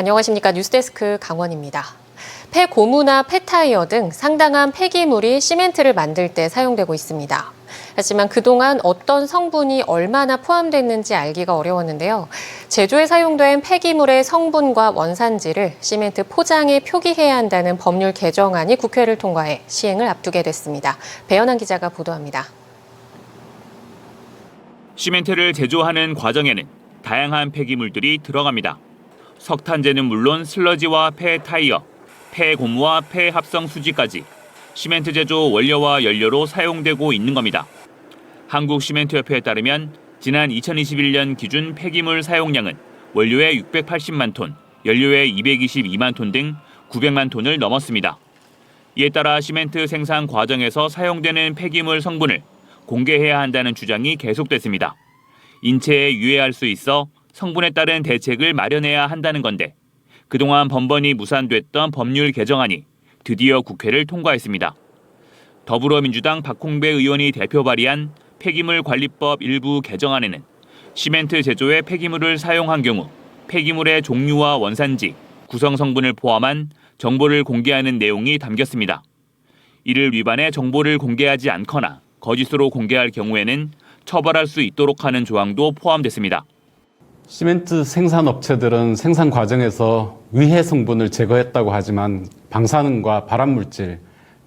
안녕하십니까. 뉴스데스크 강원입니다. 폐고무나 폐타이어 등 상당한 폐기물이 시멘트를 만들 때 사용되고 있습니다. 하지만 그동안 어떤 성분이 얼마나 포함됐는지 알기가 어려웠는데요. 제조에 사용된 폐기물의 성분과 원산지를 시멘트 포장에 표기해야 한다는 법률 개정안이 국회를 통과해 시행을 앞두게 됐습니다. 배현한 기자가 보도합니다. 시멘트를 제조하는 과정에는 다양한 폐기물들이 들어갑니다. 석탄재는 물론 슬러지와 폐타이어, 폐고무와 폐합성 수지까지 시멘트 제조 원료와 연료로 사용되고 있는 겁니다. 한국시멘트협회에 따르면 지난 2021년 기준 폐기물 사용량은 원료의 680만 톤, 연료의 222만 톤 등 900만 톤을 넘었습니다. 이에 따라 시멘트 생산 과정에서 사용되는 폐기물 성분을 공개해야 한다는 주장이 계속됐습니다. 인체에 유해할 수 있어 성분에 따른 대책을 마련해야 한다는 건데 그동안 번번이 무산됐던 법률 개정안이 드디어 국회를 통과했습니다. 더불어민주당 박홍배 의원이 대표 발의한 폐기물관리법 일부 개정안에는 시멘트 제조에 폐기물을 사용한 경우 폐기물의 종류와 원산지, 구성 성분을 포함한 정보를 공개하는 내용이 담겼습니다. 이를 위반해 정보를 공개하지 않거나 거짓으로 공개할 경우에는 처벌할 수 있도록 하는 조항도 포함됐습니다. 시멘트 생산업체들은 생산 과정에서 위해 성분을 제거했다고 하지만 방사능과 발암물질,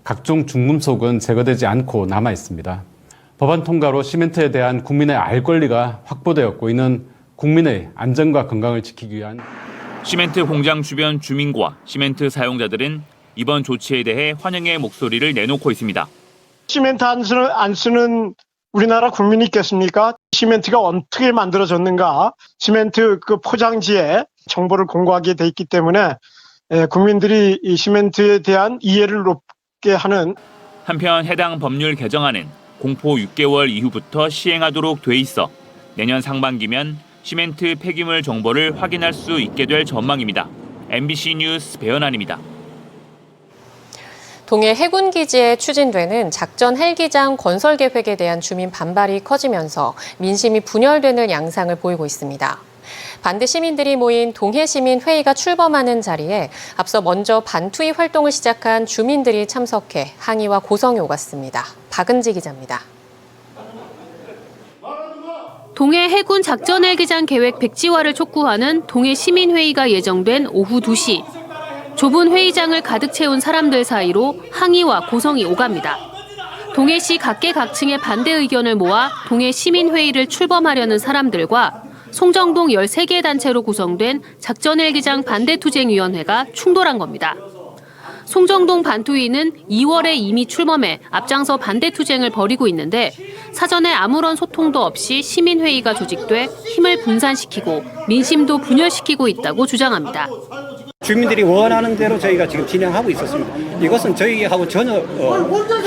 각종 중금속은 제거되지 않고 남아 있습니다. 법안 통과로 시멘트에 대한 국민의 알 권리가 확보되었고 이는 국민의 안전과 건강을 지키기 위한 시멘트 공장 주변 주민과 시멘트 사용자들은 이번 조치에 대해 환영의 목소리를 내놓고 있습니다. 시멘트 안 쓰는 우리나라 국민이 있겠습니까? 시멘트가 어떻게 만들어졌는가, 시멘트 그 포장지에 정보를 공고하게 돼 있기 때문에 국민들이 이 시멘트에 대한 이해를 높게 하는. 한편 해당 법률 개정안은 공포 6개월 이후부터 시행하도록 돼 있어 내년 상반기면 시멘트 폐기물 정보를 확인할 수 있게 될 전망입니다. MBC 뉴스 배현환입니다. 동해 해군기지에 추진되는 작전 헬기장 건설 계획에 대한 주민 반발이 커지면서 민심이 분열되는 양상을 보이고 있습니다. 반대 시민들이 모인 동해시민회의가 출범하는 자리에 앞서 먼저 반투입 활동을 시작한 주민들이 참석해 항의와 고성이 오갔습니다. 박은지 기자입니다. 동해 해군 작전 헬기장 계획 백지화를 촉구하는 동해시민회의가 예정된 오후 2시. 좁은 회의장을 가득 채운 사람들 사이로 항의와 고성이 오갑니다. 동해시 각계각층의 반대 의견을 모아 동해시민회의를 출범하려는 사람들과 송정동 13개 단체로 구성된 작전헬기장 반대투쟁위원회가 충돌한 겁니다. 송정동 반투위는 2월에 이미 출범해 앞장서 반대투쟁을 벌이고 있는데 사전에 아무런 소통도 없이 시민회의가 조직돼 힘을 분산시키고 민심도 분열시키고 있다고 주장합니다. 주민들이 원하는 대로 저희가 지금 진행하고 있었습니다. 이것은 저희하고 전혀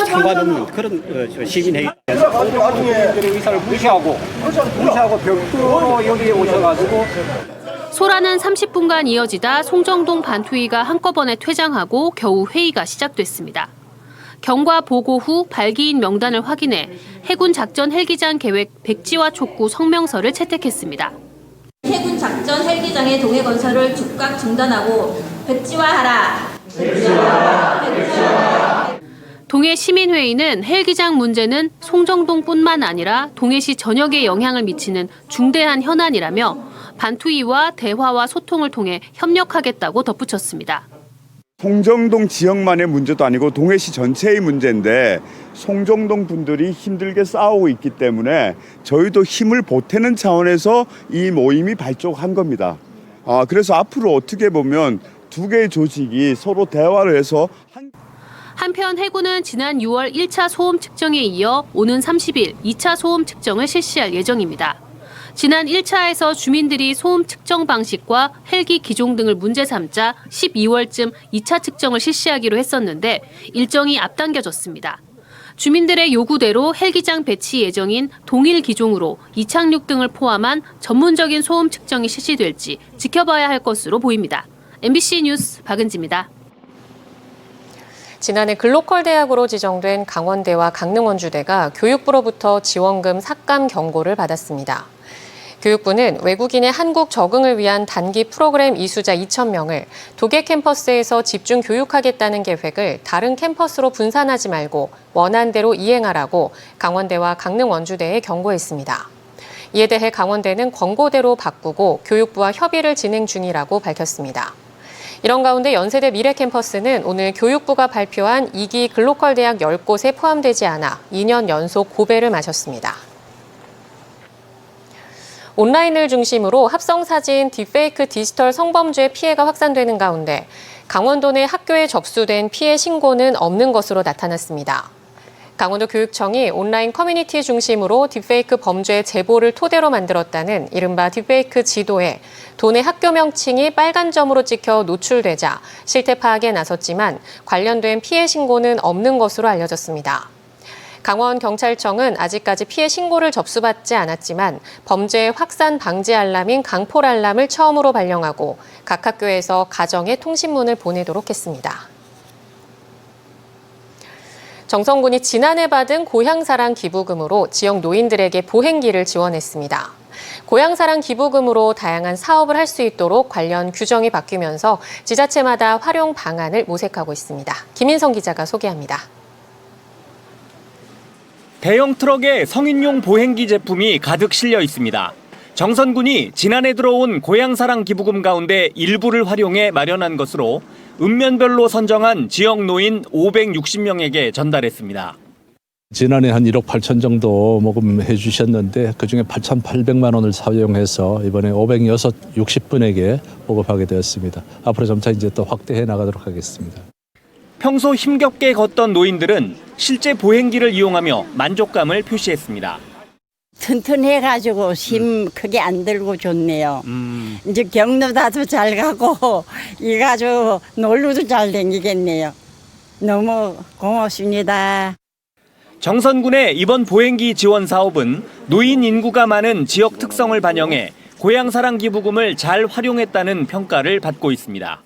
상관없는 그런 시민회의에서 주민들의 의사를 무시하고 벽도로 여기에 오셔가지고 소란은 30분간 이어지다 송정동 반투위가 한꺼번에 퇴장하고 겨우 회의가 시작됐습니다. 경과 보고 후 발기인 명단을 확인해 해군 작전 헬기장 계획 백지화 촉구 성명서를 채택했습니다. 해군 작전 헬기장의 동해 건설을 즉각 중단하고 백지화하라. 동해 시민회의는 헬기장 문제는 송정동뿐만 아니라 동해시 전역에 영향을 미치는 중대한 현안이라며 반투위와 대화와 소통을 통해 협력하겠다고 덧붙였습니다. 송정동 지역만의 문제도 아니고 동해시 전체의 문제인데 송정동 분들이 힘들게 싸우고 있기 때문에 저희도 힘을 보태는 차원에서 이 모임이 발족한 겁니다. 그래서 앞으로 어떻게 보면 두 개의 조직이 서로 대화를 해서 한편 해군은 지난 6월 1차 소음 측정에 이어 오는 30일 2차 소음 측정을 실시할 예정입니다. 지난 1차에서 주민들이 소음 측정 방식과 헬기 기종 등을 문제 삼자 12월쯤 2차 측정을 실시하기로 했었는데 일정이 앞당겨졌습니다. 주민들의 요구대로 헬기장 배치 예정인 동일 기종으로 이착륙 등을 포함한 전문적인 소음 측정이 실시될지 지켜봐야 할 것으로 보입니다. MBC 뉴스 박은지입니다. 지난해 글로컬 대학으로 지정된 강원대와 강릉원주대가 교육부로부터 지원금 삭감 경고를 받았습니다. 교육부는 외국인의 한국 적응을 위한 단기 프로그램 이수자 2,000명을 독일 캠퍼스에서 집중 교육하겠다는 계획을 다른 캠퍼스로 분산하지 말고 원안대로 이행하라고 강원대와 강릉 원주대에 경고했습니다. 이에 대해 강원대는 권고대로 바꾸고 교육부와 협의를 진행 중이라고 밝혔습니다. 이런 가운데 연세대 미래캠퍼스는 오늘 교육부가 발표한 2기 글로컬 대학 10곳에 포함되지 않아 2년 연속 고배를 마셨습니다. 온라인을 중심으로 합성사진, 딥페이크 디지털 성범죄 피해가 확산되는 가운데 강원도 내 학교에 접수된 피해 신고는 없는 것으로 나타났습니다. 강원도 교육청이 온라인 커뮤니티 중심으로 딥페이크 범죄 제보를 토대로 만들었다는 이른바 딥페이크 지도에 도내 학교 명칭이 빨간 점으로 찍혀 노출되자 실태 파악에 나섰지만 관련된 피해 신고는 없는 것으로 알려졌습니다. 강원경찰청은 아직까지 피해 신고를 접수받지 않았지만 범죄 확산 방지 알람인 강폴 알람을 처음으로 발령하고 각 학교에서 가정에 통신문을 보내도록 했습니다. 정선군이 지난해 받은 고향사랑 기부금으로 지역 노인들에게 보행기를 지원했습니다. 고향사랑 기부금으로 다양한 사업을 할 수 있도록 관련 규정이 바뀌면서 지자체마다 활용 방안을 모색하고 있습니다. 김인성 기자가 소개합니다. 대형 트럭에 성인용 보행기 제품이 가득 실려 있습니다. 정선군이 지난해 들어온 고향사랑 기부금 가운데 일부를 활용해 마련한 것으로 읍면별로 선정한 지역 노인 560명에게 전달했습니다. 지난해 한 1억 8천 정도 모금해 주셨는데 그중에 8,800만 원을 사용해서 이번에 560분에게 보급하게 되었습니다. 앞으로 점차 이제 또 확대해 나가도록 하겠습니다. 평소 힘겹게 걷던 노인들은 실제 보행기를 이용하며 만족감을 표시했습니다. 튼튼해가지고 힘 크게 안 들고 좋네요. 이제 경로다도 잘 가고 이가지고 놀러도 잘 다니겠네요. 너무 고맙습니다. 정선군의 이번 보행기 지원 사업은 노인 인구가 많은 지역 특성을 반영해 고향사랑 기부금을 잘 활용했다는 평가를 받고 있습니다.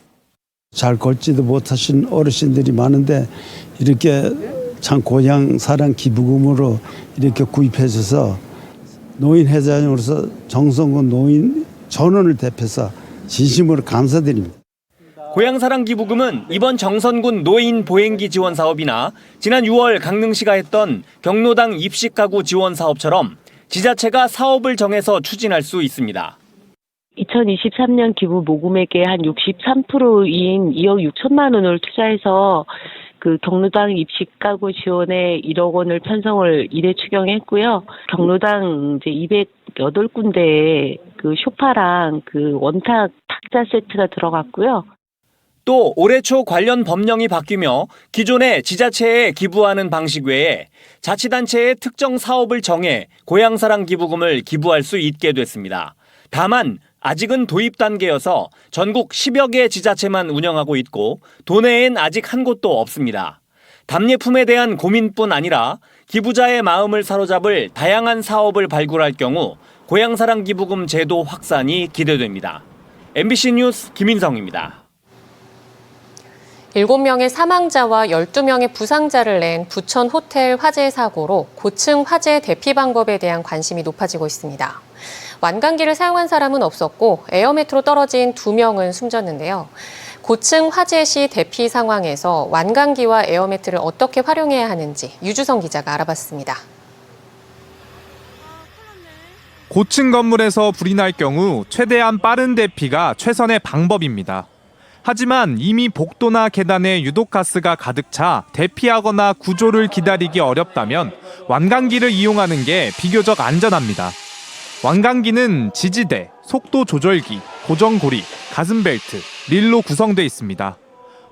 잘 걷지도 못하신 어르신들이 많은데 이렇게 참 고향사랑 기부금으로 이렇게 구입해 줘서 노인회장으로서 정선군 노인 전원을 대표해서 진심으로 감사드립니다. 고향사랑 기부금은 이번 정선군 노인 보행기 지원 사업이나 지난 6월 강릉시가 했던 경로당 입식 가구 지원 사업처럼 지자체가 사업을 정해서 추진할 수 있습니다. 2023년 기부 모금액의 한 63%인 2억 6천만 원을 투자해서 그 경로당 입식 가구 지원에 1억 원을 편성을 1회 추경했고요. 경로당 이제 208군데에 그 쇼파랑 그 원탁 탁자 세트가 들어갔고요. 또 올해 초 관련 법령이 바뀌며 기존의 지자체에 기부하는 방식 외에 자치단체의 특정 사업을 정해 고향사랑 기부금을 기부할 수 있게 됐습니다. 다만 아직은 도입 단계여서 전국 10여 개 지자체만 운영하고 있고 도내엔 아직 한 곳도 없습니다. 답례품에 대한 고민뿐 아니라 기부자의 마음을 사로잡을 다양한 사업을 발굴할 경우 고향사랑 기부금 제도 확산이 기대됩니다. MBC 뉴스 김인성입니다. 7명의 사망자와 12명의 부상자를 낸 부천 호텔 화재 사고로 고층 화재 대피 방법에 대한 관심이 높아지고 있습니다. 완강기를 사용한 사람은 없었고 에어매트로 떨어진 2명은 숨졌는데요. 고층 화재 시 대피 상황에서 완강기와 에어매트를 어떻게 활용해야 하는지 유주성 기자가 알아봤습니다. 고층 건물에서 불이 날 경우 최대한 빠른 대피가 최선의 방법입니다. 하지만 이미 복도나 계단에 유독가스가 가득 차 대피하거나 구조를 기다리기 어렵다면 완강기를 이용하는 게 비교적 안전합니다. 완강기는 지지대, 속도 조절기, 고정고리, 가슴벨트, 릴로 구성돼 있습니다.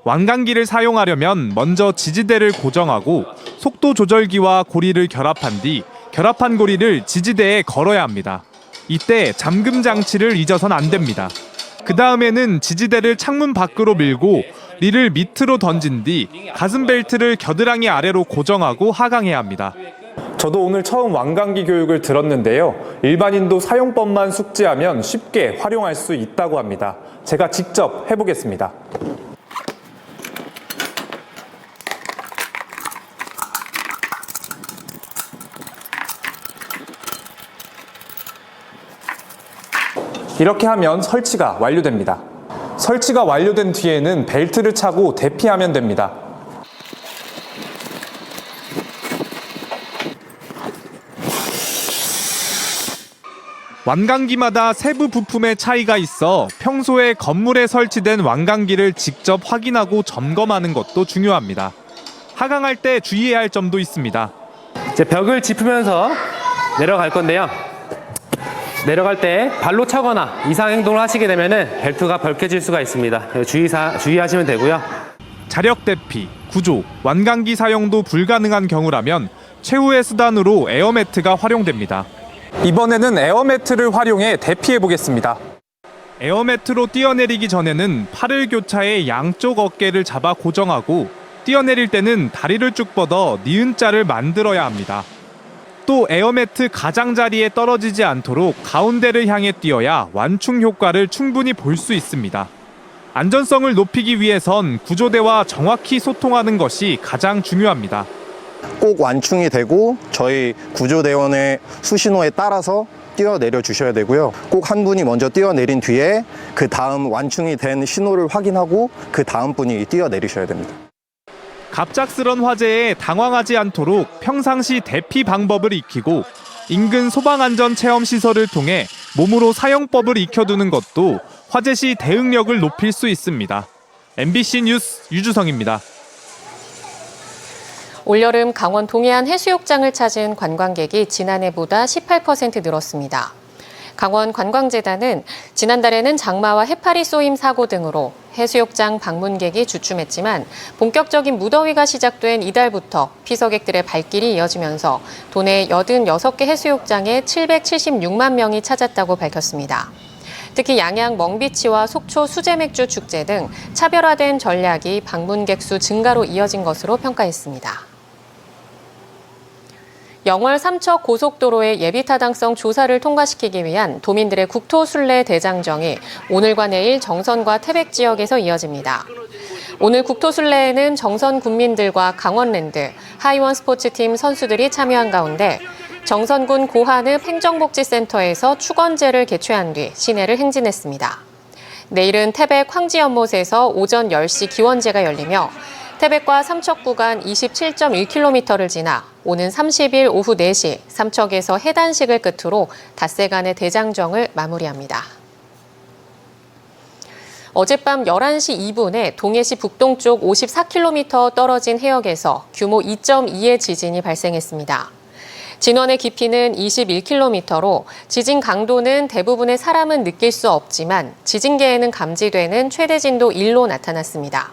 완강기를 사용하려면 먼저 지지대를 고정하고 속도 조절기와 고리를 결합한 뒤 결합한 고리를 지지대에 걸어야 합니다. 이때 잠금 장치를 잊어선 안 됩니다. 그 다음에는 지지대를 창문 밖으로 밀고 릴을 밑으로 던진 뒤 가슴벨트를 겨드랑이 아래로 고정하고 하강해야 합니다. 저도 오늘 처음 완강기 교육을 들었는데요. 일반인도 사용법만 숙지하면 쉽게 활용할 수 있다고 합니다. 제가 직접 해보겠습니다. 이렇게 하면 설치가 완료됩니다. 설치가 완료된 뒤에는 벨트를 차고 대피하면 됩니다. 완강기마다 세부 부품의 차이가 있어 평소에 건물에 설치된 완강기를 직접 확인하고 점검하는 것도 중요합니다. 하강할 때 주의해야 할 점도 있습니다. 이제 벽을 짚으면서 내려갈 건데요. 내려갈 때 발로 차거나 이상 행동을 하시게 되면 벨트가 벌켜질 수가 있습니다. 주의하시면 되고요. 자력 대피, 구조, 완강기 사용도 불가능한 경우라면 최후의 수단으로 에어매트가 활용됩니다. 이번에는 에어매트를 활용해 대피해 보겠습니다. 에어매트로 뛰어내리기 전에는 팔을 교차해 양쪽 어깨를 잡아 고정하고 뛰어내릴 때는 다리를 쭉 뻗어 니은자를 만들어야 합니다. 또 에어매트 가장자리에 떨어지지 않도록 가운데를 향해 뛰어야 완충 효과를 충분히 볼 수 있습니다. 안전성을 높이기 위해선 구조대와 정확히 소통하는 것이 가장 중요합니다. 꼭 완충이 되고 저희 구조대원의 수신호에 따라서 뛰어내려 주셔야 되고요. 꼭 한 분이 먼저 뛰어내린 뒤에 그 다음 완충이 된 신호를 확인하고 그 다음 분이 뛰어내리셔야 됩니다. 갑작스런 화재에 당황하지 않도록 평상시 대피 방법을 익히고 인근 소방안전체험시설을 통해 몸으로 사용법을 익혀두는 것도 화재 시 대응력을 높일 수 있습니다. MBC 뉴스 유주성입니다. 올여름 강원 동해안 해수욕장을 찾은 관광객이 지난해보다 18% 늘었습니다. 강원관광재단은 지난달에는 장마와 해파리 쏘임 사고 등으로 해수욕장 방문객이 주춤했지만 본격적인 무더위가 시작된 이달부터 피서객들의 발길이 이어지면서 도내 86개 해수욕장에 776만 명이 찾았다고 밝혔습니다. 특히 양양 멍비치와 속초 수제맥주 축제 등 차별화된 전략이 방문객 수 증가로 이어진 것으로 평가했습니다. 영월 삼척 고속도로의 예비타당성 조사를 통과시키기 위한 도민들의 국토순례 대장정이 오늘과 내일 정선과 태백 지역에서 이어집니다. 오늘 국토순례에는 정선 군민들과 강원랜드, 하이원 스포츠팀 선수들이 참여한 가운데 정선군 고한읍 행정복지센터에서 축원제를 개최한 뒤 시내를 행진했습니다. 내일은 태백 황지연못에서 오전 10시 기원제가 열리며 태백과 삼척 구간 27.1km를 지나 오는 30일 오후 4시 삼척에서 해단식을 끝으로 닷새간의 대장정을 마무리합니다. 어젯밤 11시 2분에 동해시 북동쪽 54km 떨어진 해역에서 규모 2.2의 지진이 발생했습니다. 진원의 깊이는 21km로 지진 강도는 대부분의 사람은 느낄 수 없지만 지진계에는 감지되는 최대 진도 1로 나타났습니다.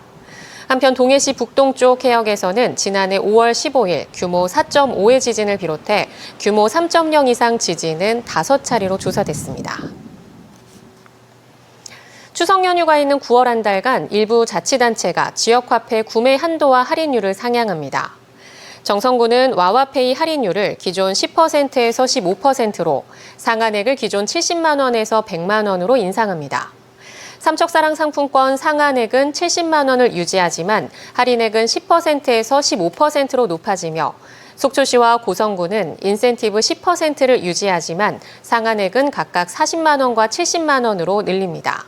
한편 동해시 북동쪽 해역에서는 지난해 5월 15일 규모 4.5의 지진을 비롯해 규모 3.0 이상 지진은 5차례로 조사됐습니다. 추석 연휴가 있는 9월 한 달간 일부 자치단체가 지역화폐 구매 한도와 할인율을 상향합니다. 정선구는 와와페이 할인율을 기존 10%에서 15%로 상한액을 기존 70만 원에서 100만 원으로 인상합니다. 삼척사랑 상품권 상한액은 70만 원을 유지하지만 할인액은 10%에서 15%로 높아지며 속초시와 고성구는 인센티브 10%를 유지하지만 상한액은 각각 40만 원과 70만 원으로 늘립니다.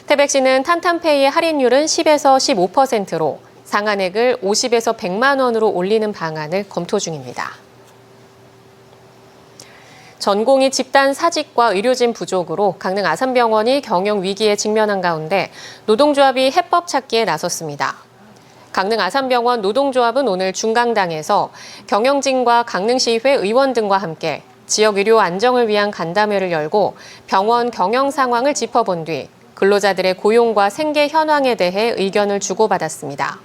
태백시는 탄탄페이의 할인율은 10에서 15%로 상한액을 50에서 100만 원으로 올리는 방안을 검토 중입니다. 전공의 집단 사직과 의료진 부족으로 강릉 아산병원이 경영 위기에 직면한 가운데 노동조합이 해법 찾기에 나섰습니다. 강릉 아산병원 노동조합은 오늘 중강당에서 경영진과 강릉시의회 의원 등과 함께 지역 의료 안정을 위한 간담회를 열고 병원 경영 상황을 짚어본 뒤 근로자들의 고용과 생계 현황에 대해 의견을 주고받았습니다.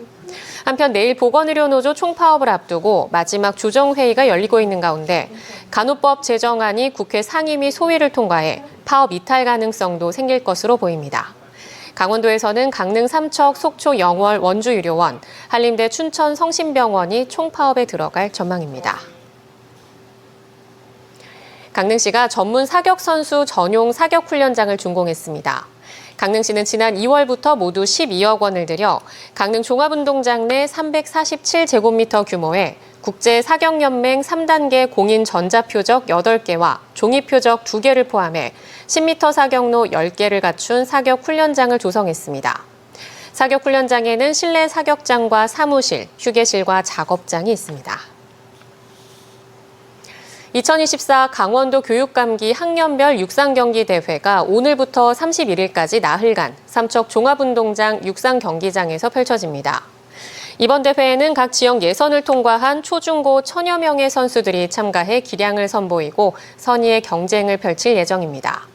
한편 내일 보건의료노조 총파업을 앞두고 마지막 조정회의가 열리고 있는 가운데 간호법 제정안이 국회 상임 및 소위를 통과해 파업 이탈 가능성도 생길 것으로 보입니다. 강원도에서는 강릉 삼척, 속초 영월 원주의료원, 한림대 춘천 성심병원이 총파업에 들어갈 전망입니다. 강릉시가 전문 사격선수 전용 사격훈련장을 준공했습니다. 강릉시는 지난 2월부터 모두 12억 원을 들여 강릉 종합운동장 내 347제곱미터 규모의 국제사격연맹 3단계 공인 전자표적 8개와 종이표적 2개를 포함해 10m 사격로 10개를 갖춘 사격훈련장을 조성했습니다. 사격훈련장에는 실내 사격장과 사무실, 휴게실과 작업장이 있습니다. 2024 강원도 교육감기 학년별 육상경기대회가 오늘부터 31일까지 나흘간 삼척 종합운동장 육상경기장에서 펼쳐집니다. 이번 대회에는 각 지역 예선을 통과한 초중고 1000여 명의 선수들이 참가해 기량을 선보이고 선의의 경쟁을 펼칠 예정입니다.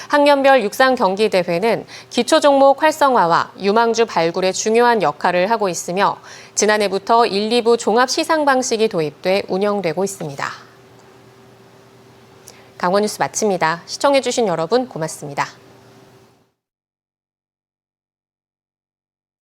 학년별 육상경기대회는 기초종목 활성화와 유망주 발굴에 중요한 역할을 하고 있으며 지난해부터 1, 2부 종합 시상 방식이 도입돼 운영되고 있습니다. 강원 뉴스 마칩니다. 시청해주신 여러분 고맙습니다.